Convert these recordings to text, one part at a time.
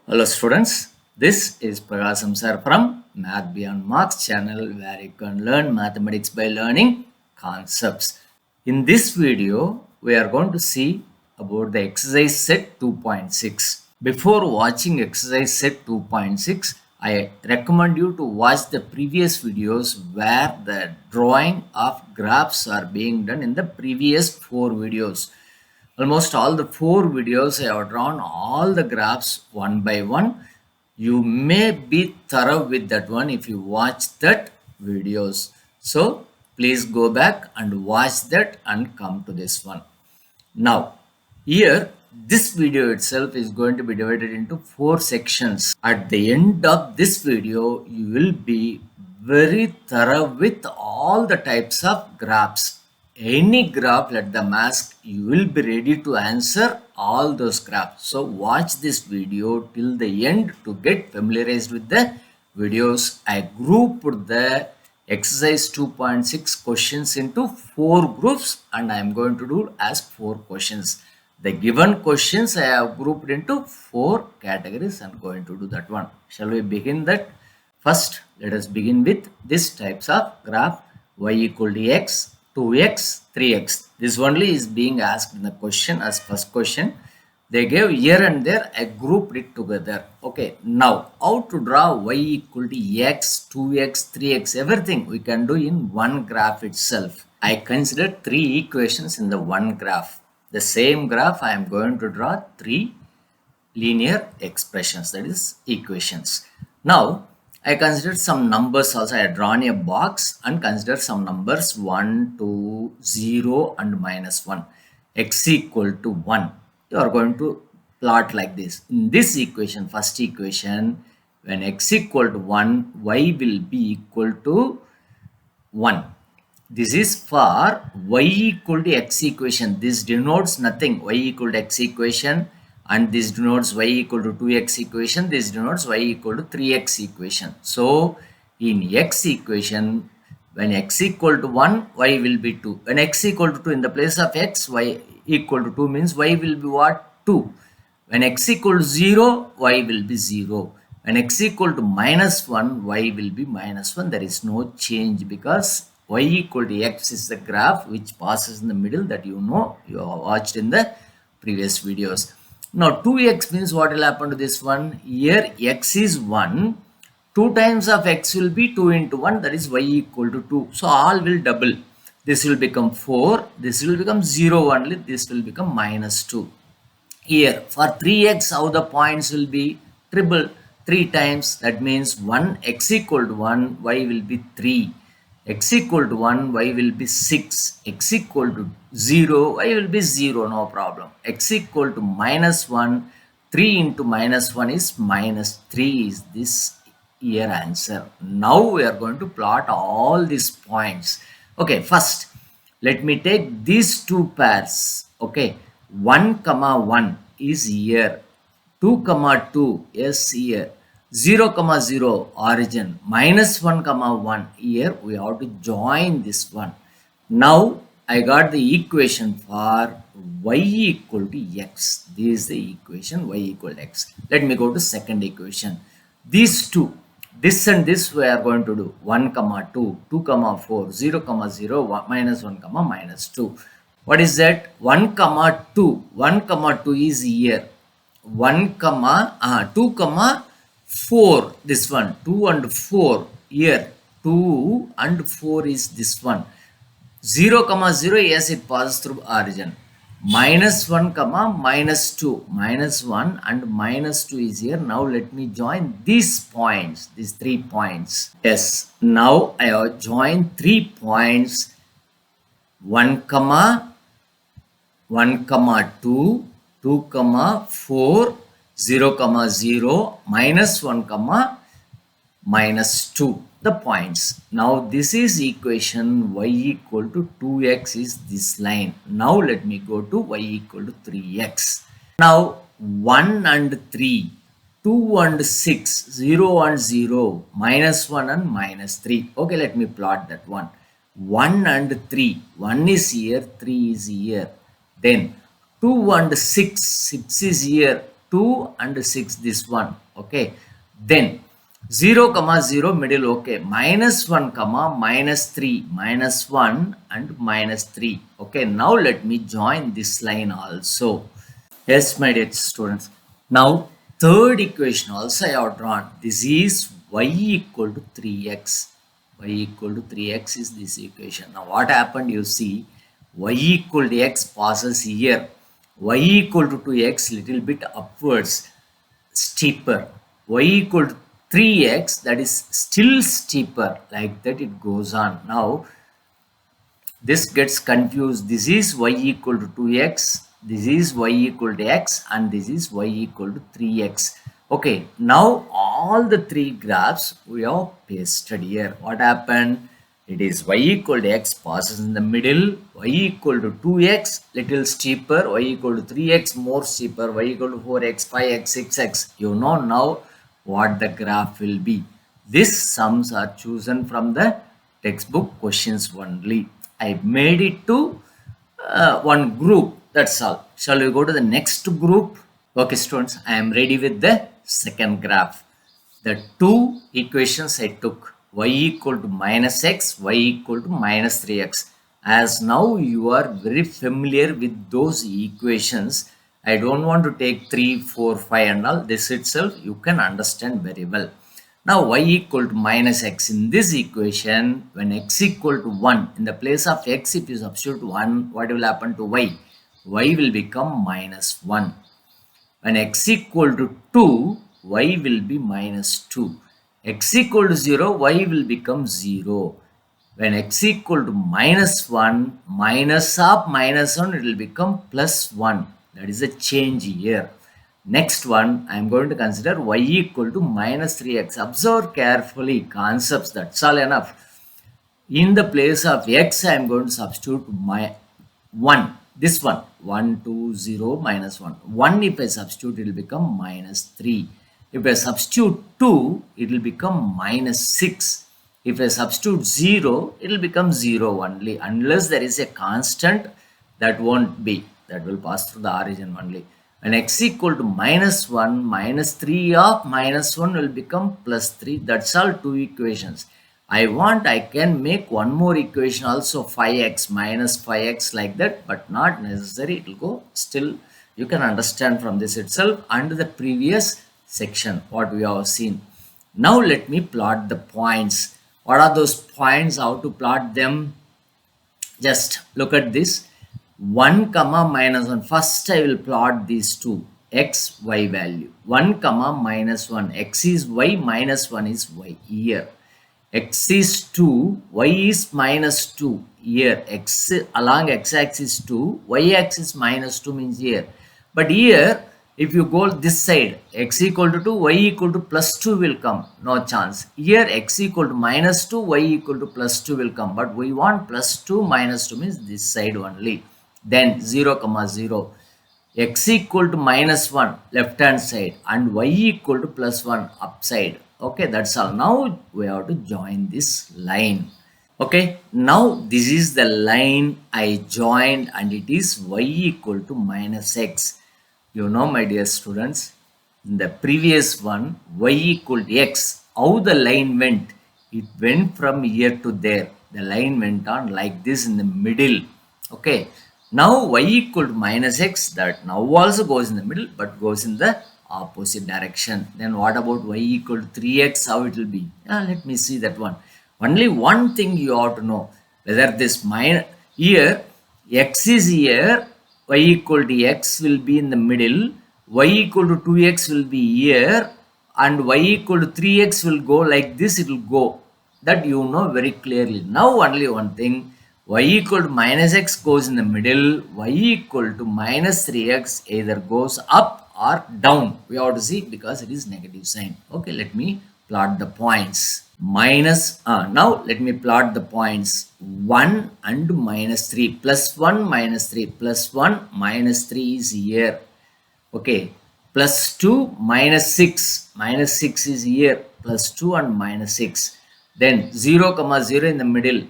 Hello students, this is Pragasham sir from Math Beyond Marks channel where you can learn mathematics by learning concepts. In this video, we are going to see about the exercise set 2.6. Before watching exercise set 2.6, I recommend you to watch the previous videos where the drawing of graphs are being done in the previous 4 videos. Almost all the 4 videos I have drawn all the graphs one by one. You may be thorough with that one if you watch that videos. So please go back and watch that and come to this one. Now here this video itself is going to be divided into 4 sections. At the end of this video you will be very thorough with all the types of graphs. Any graph, let them ask, you will be ready to answer all those graphs. So watch this video till the end to get familiarized with the videos. I grouped the exercise 2.6 questions into 4 groups and I am going to do as 4 questions. The given questions I have grouped into 4 categories. I am going to do that one. Shall we begin that? First, let us begin with these types of graph. Y equal to x, 2x, 3x. This only is being asked in the question as first question. They gave here and there, I grouped it together. Okay, now how to draw y equal to x, 2x, 3x, everything we can do in one graph itself. I considered 3 equations in the one graph. The same graph I am going to draw 3 linear expressions, that is equations. Now I considered some numbers also. I had drawn a box and considered some numbers 1, 2, 0 and minus 1. X equal to 1. You are going to plot like this. In this equation, first equation, when x equal to 1, y will be equal to 1. This is for y equal to x equation. This denotes nothing. Y equal to x equation. And this denotes y equal to 2x equation. This denotes y equal to 3x equation. So, in x equation, when x equal to 1, y will be 2. When x equal to 2, in the place of x, y equal to 2 means y will be what? 2. When x equal to 0, y will be 0. When x equal to minus 1, y will be minus 1. There is no change because y equal to x is the graph which passes in the middle that you know, you have watched in the previous videos. Now 2x means what will happen to this one? Here x is 1. 2 times of x will be 2 into 1, that is y equal to 2. So all will double. This will become 4. This will become 0 only. This will become minus 2. Here for 3x how the points will be? Triple 3 times. That means 1 x equal to 1, y will be 3. X equal to 1, y will be 6. X equal to 0, y will be 0, no problem. X equal to minus 1, 3 into minus 1 is minus 3 is this here answer. Now we are going to plot all these points. Okay, first let me take these 2 pairs. Okay, 1 comma 1 is here. 2 comma 2 is here. 0 comma 0 origin, minus 1 comma 1 here we have to join this one. Now I got the equation for y equal to x. This is the equation y equal to x. Let me go to second equation. These two, this and this we are going to do 1 comma 2, 2 comma 4, 0 comma 0, 1, minus 1 comma minus 2. What is that? 1 comma 2, 1 comma 2 is here. 1 comma 2 comma 4, this one, 2 and 4 here, 2 and 4 is this one. 0 comma 0, yes, it passes through origin. Minus 1 comma minus 2, minus 1 and minus 2 is here. Now let me join these points, these 3 points. Yes, now I have joined 3 points, 1 comma 2, 2 comma 4, 0 comma 0, minus 1 comma minus 2, the points. Now this is equation y equal to 2x is this line. Now let me go to y equal to 3x. Now 1 and 3, 2 and 6, 0 and 0, minus 1 and minus 3. Okay, let me plot that one. 1 and 3, 1 is here, 3 is here. Then 2 and 6, 6 is here, 2 and 6, this one. Okay, then 0 comma 0 middle. Okay, minus 1 comma minus 3, minus 1 and minus 3. Okay, now let me join this line also. Yes, my dear students. Now, third equation also I have drawn. This is y equal to 3x. Y equal to 3x is this equation. Now, what happened? You see, y equal to x passes here. Y equal to 2x little bit upwards, steeper. Y equal to 3x, that is still steeper. Like that it goes on. Now, this gets confused. This is y equal to 2x, this is y equal to x, and this is y equal to 3x. Okay, now all the three graphs we have pasted here. What happened? It is y equal to x passes in the middle, y equal to 2x little steeper, y equal to 3x more steeper, y equal to 4x, 5x, 6x. You know now what the graph will be. These sums are chosen from the textbook questions only. I made it to one group. That's all. Shall we go to the next group? Okay, students, I am ready with the second graph. The two equations I took, y equal to minus x, y equal to minus 3x. As now you are very familiar with those equations, I don't want to take 3, 4, 5 and all. This itself you can understand very well. Now y equal to minus x. In this equation, when x equal to 1, in the place of x if you substitute 1, what will happen to y? Y will become minus 1. When x equal to 2, y will be minus 2. X equal to 0, y will become 0. When x equal to minus 1, minus of minus 1, it will become plus 1. That is a change here. Next one, I am going to consider y equal to minus 3x. Observe carefully concepts, that's all enough. In the place of x, I am going to substitute my 1. This one, 1, 2, 0, minus 1. 1 if I substitute, it will become minus 3. If I substitute 2, it will become minus 6. If I substitute 0, it will become 0 only. Unless there is a constant, that won't be. That will pass through the origin only. When x equal to minus 1, minus 3 of minus 1 will become plus 3. That's all two equations. I can make one more equation also, 5x minus 5x like that, but not necessary. It will go still. You can understand from this itself and the previous section what we have seen. Now let me plot the points. What are those points? How to plot them? Just look at this. 1 comma minus 1. First I will plot these two, x, y value. 1 comma minus 1. X is y, minus 1 is y here. X is 2, y is minus 2 here. X along x-axis 2, y-axis minus 2 means here. But here, if you go this side, x equal to 2, y equal to plus 2 will come. No chance. Here, x equal to minus 2, y equal to plus 2 will come. But we want plus 2, minus 2 means this side only. Then 0 comma 0. X equal to minus 1 left hand side and y equal to plus 1 upside. Okay, that's all. Now we have to join this line. Okay, now this is the line I joined and it is y equal to minus x. You know, my dear students, in the previous one, y equal to x, how the line went? It went from here to there. The line went on like this in the middle. Okay, now y equal to minus x, that now also goes in the middle but goes in the opposite direction. Then what about y equal to 3x? How it will be? Let me see that one. Only one thing you ought to know, whether this minus here, x is here, y equal to x will be in the middle, y equal to 2x will be here, and y equal to 3x will go like this, it will go. That you know very clearly. Now only one thing, y equal to minus x goes in the middle, y equal to minus 3x either goes up or down. We have to see because it is negative sign. Okay, let me plot the points. Now let me plot the points 1 and minus 3. Plus 1, minus 3. Plus 1, minus 3 is here. Okay. Plus 2, minus 6. Minus 6 is here. Plus 2 and minus 6. Then 0 comma 0 in the middle.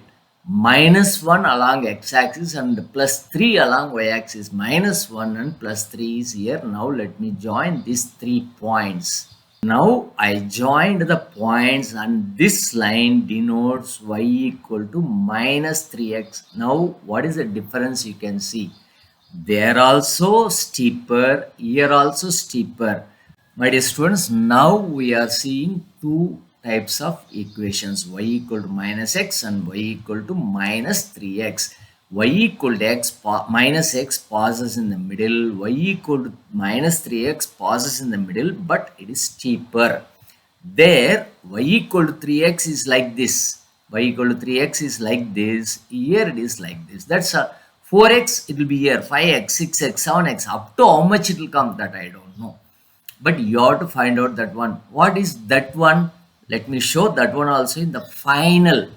minus 1 along x-axis and plus 3 along y-axis. Minus 1 and plus 3 is here. Now let me join these 3 points. Now I joined the points and this line denotes y equal to minus 3x. Now what is the difference you can see? There also steeper, here also steeper. My dear students, now we are seeing two types of equations, y equal to minus x and y equal to minus 3x. Y equal to x minus x passes in the middle, y equal to minus 3x passes in the middle, but it is steeper. There y equal to 3x is like this, y equal to 3x is like this, here it is like this. That's a 4x, it will be here, 5x, 6x, 7x, up to how much it will come, that I don't know. But you have to find out that one. What is that one? Let me show that one also in the final.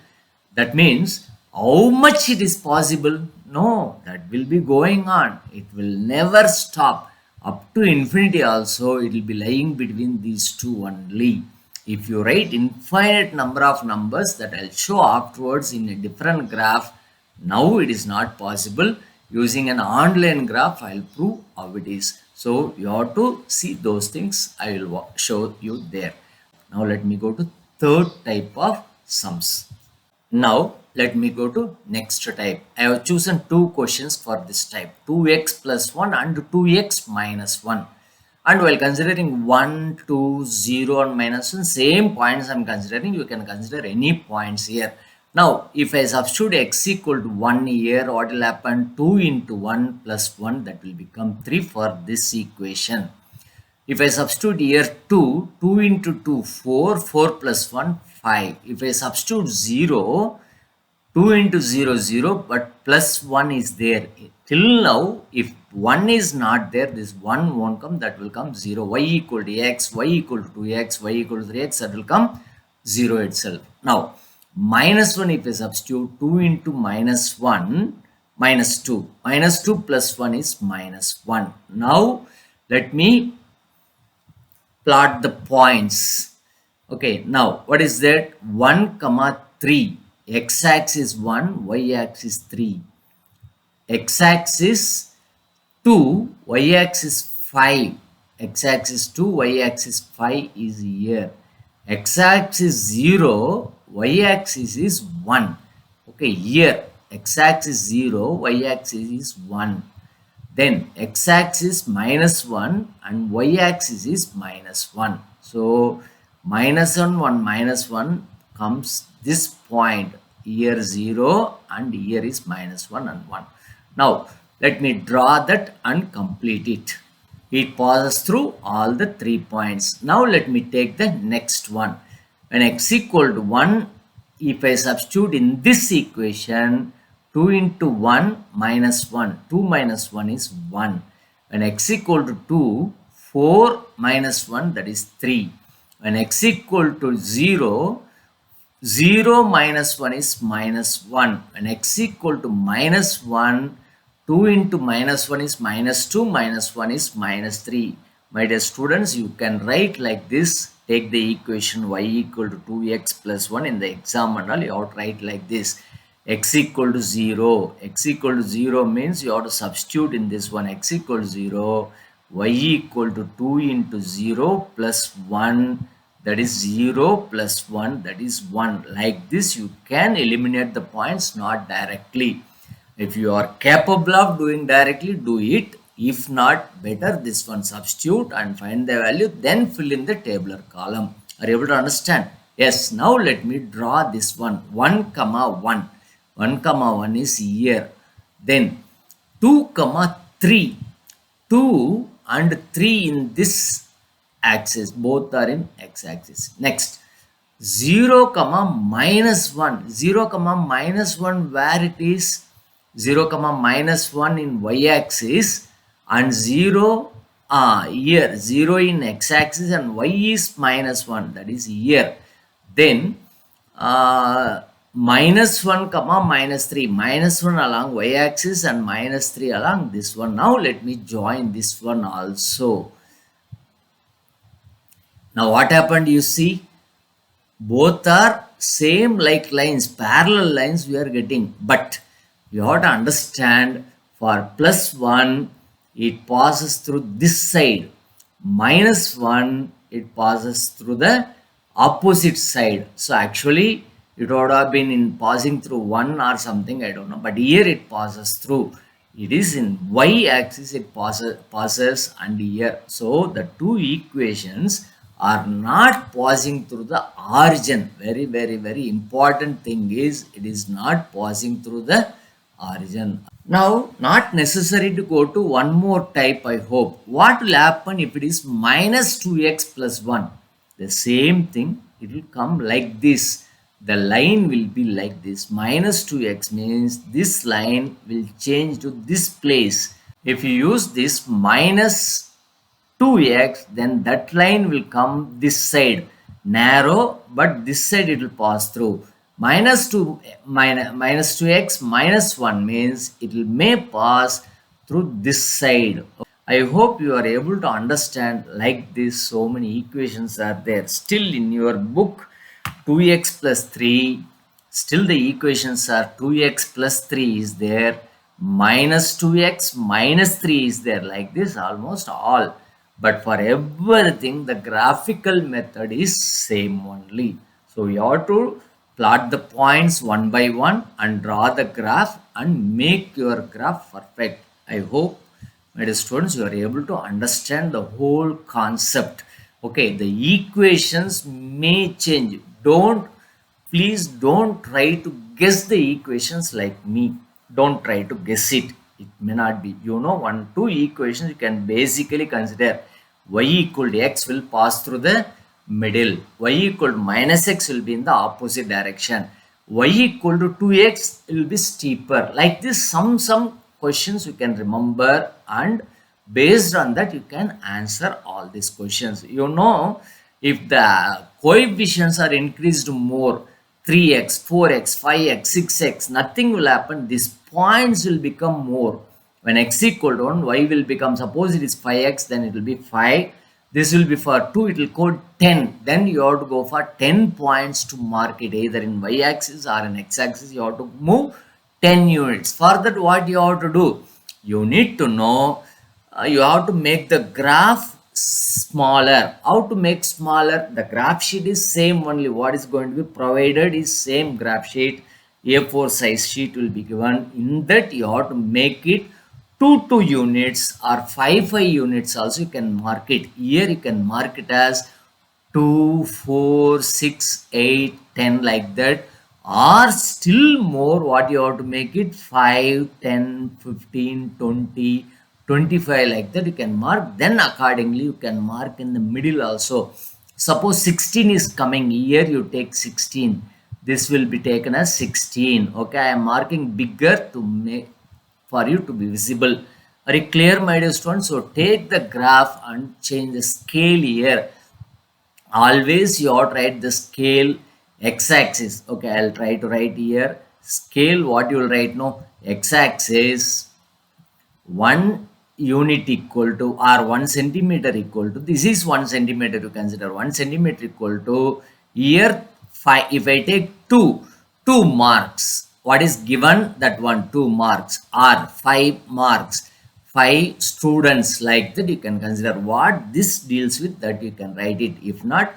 That means how much it is possible? No, that will be going on. It will never stop. Up to infinity also, it will be lying between these two only. If you write infinite number of numbers, that I'll show afterwards in a different graph. Now it is not possible. Using an online graph, I'll prove how it is. So you have to see those things. I will show you there. Now let me go to third type of sums. Now let me go to next type. I have chosen two questions for this type, 2x plus 1 and 2x minus 1. And while considering 1, 2, 0 and minus 1, same points I am considering. You can consider any points here. Now, if I substitute x equal to 1 here, what will happen? 2 into 1 plus 1, that will become 3 for this equation. If I substitute here 2, 2 into 2, 4, 4 plus 1, 5. If I substitute 0, 2 into 0, 0, but plus 1 is there. Till now, if 1 is not there, this 1 won't come, that will come 0. Y equal to x, y equal to 2x, y equal to 3x, that will come 0 itself. Now, minus 1, if I substitute 2 into minus 1, minus 2. Minus 2 plus 1 is minus 1. Now, let me plot the points. Okay, now what is that? 1, 3. X-axis 1, y-axis 3. X-axis 2, y-axis 5. X-axis 2, y-axis 5 is here. X-axis 0, y-axis is 1. Okay, here x-axis 0, y-axis is 1. Then x-axis minus 1 and y-axis is minus 1. So minus 1 minus 1 comes this point. Here 0 and here is minus 1 and 1. Now let me draw that and complete it. It passes through all the 3 points. Now let me take the next one. When x equal to 1, if I substitute in this equation, 2 into 1 minus 1. 2 minus 1 is 1. When x equal to 2, 4 minus 1, that is 3. When x equal to 0, 0 minus 1 is minus 1. When x equal to minus 1, 2 into minus 1 is minus 2, minus 1 is minus 3. My dear students, you can write like this. Take the equation y equal to 2x plus 1 in the exam and all. You have to write like this. X equal to 0. X equal to 0 means you have to substitute in this one. X equal to 0. Y equal to 2 into 0 plus 1. That is 0 plus 1. That is 1. Like this, you can eliminate the points, not directly. If you are capable of doing directly, do it. If not, better this one, substitute and find the value, then fill in the tabular column. Are you able to understand? Yes. Now let me draw this one. 1, 1. 1, 1 is here. Then 2, 3. 2 and 3 in this axis. Both are in x-axis. Next, 0, minus 1. 0, minus 1, where it is? 0, minus 1 in y-axis and 0 here. 0 in x-axis and y is minus 1. That is here. Then minus 1, minus 3. Minus 1 along y-axis and minus 3 along this one. Now let me join this one also. Now what happened? You see, both are same like lines, parallel lines we are getting. But you have to understand for plus 1, it passes through this side. Minus 1, it passes through the opposite side. So actually, it would have been in passing through 1 or something, I don't know. But here it passes through. It is in y-axis it passes and here. So the two equations are not passing through the origin. Very, very, very important thing is it is not passing through the origin. Now, not necessary to go to one more type, I hope. What will happen if it is minus 2x plus 1? The same thing, it will come like this. The line will be like this. Minus 2x means this line will change to this place. If you use this minus 2x, then that line will come this side, narrow, but this side it will pass through. Minus 2x minus 1 means it will may pass through this side. I hope you are able to understand like this. So many equations are there. Still in your book, 2x plus 3, still the equations are 2x plus 3 is there, minus 2x minus 3 is there, like this almost all. But for everything, the graphical method is same only. So you have to plot the points one by one and draw the graph and make your graph perfect. I hope, my dear students, you are able to understand the whole concept. Okay, the equations may change. Please don't try to guess the equations like me. Don't try to guess it. It may not be. You know, one, two equations you can basically consider. Y equal to x will pass through the middle. Y equal to minus x will be in the opposite direction. Y equal to 2x will be steeper. Like this, some questions you can remember, and based on that you can answer all these questions. You know, if the coefficients are increased more, 3x, 4x, 5x, 6x, nothing will happen. These points will become more. When x equal to 1, y will become, suppose it is 5x, then it will be 5. This will be for 2, it will code 10. Then you have to go for 10 points to mark it either in y-axis or in x-axis. You have to move 10 units. For that, what you have to do? You need to know, you have to make the graph smaller. How to make smaller? The graph sheet is same only. What is going to be provided is same graph sheet. A4 size sheet will be given. In that you have to make it 2 units or 5 units also you can mark it. Here you can mark it as 2, 4, 6, 8, 10 like that. Or still more, what you have to make it 5, 10, 15, 20, 25 like that you can mark. Then accordingly you can mark in the middle also. Suppose 16 is coming, here you take 16. This will be taken as 16. Okay, I am marking bigger to make for you to be visible. Are you clear, my dear students? So take the graph and change the scale here. Always you ought to write the scale x-axis. Okay, I'll try to write here. Scale, what you will write now? X-axis 1 unit equal to, or 1 centimeter equal to, this is 1 centimeter to consider, 1 centimeter equal to, here 5, if I take 2 marks, what is given, that one 2 marks, or 5 marks, 5 students, like that you can consider. What this deals with, that you can write it. If not,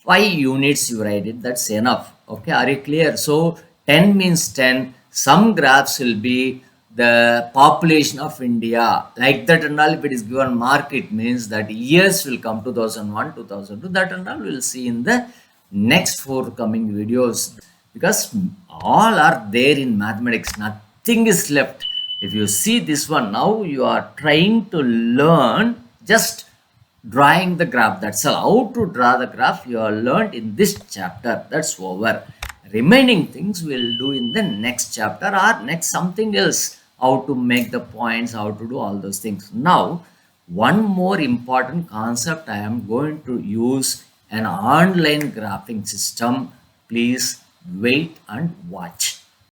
5 units you write it, that's enough. Okay, are you clear? So 10 means 10. Some graphs will be the population of India, like that and all. If it is given mark, it means that years will come 2001, 2002, that and all we'll see in the next forthcoming videos, because all are there in mathematics, nothing is left. If you see this one, now you are trying to learn just drawing the graph, that's all. How to draw the graph you are learned in this chapter, that's over. Remaining things we'll do in the next chapter or next something else, how to make the points, how to do all those things. Now one more important concept, I am going to use an online graphing system. Please wait and watch.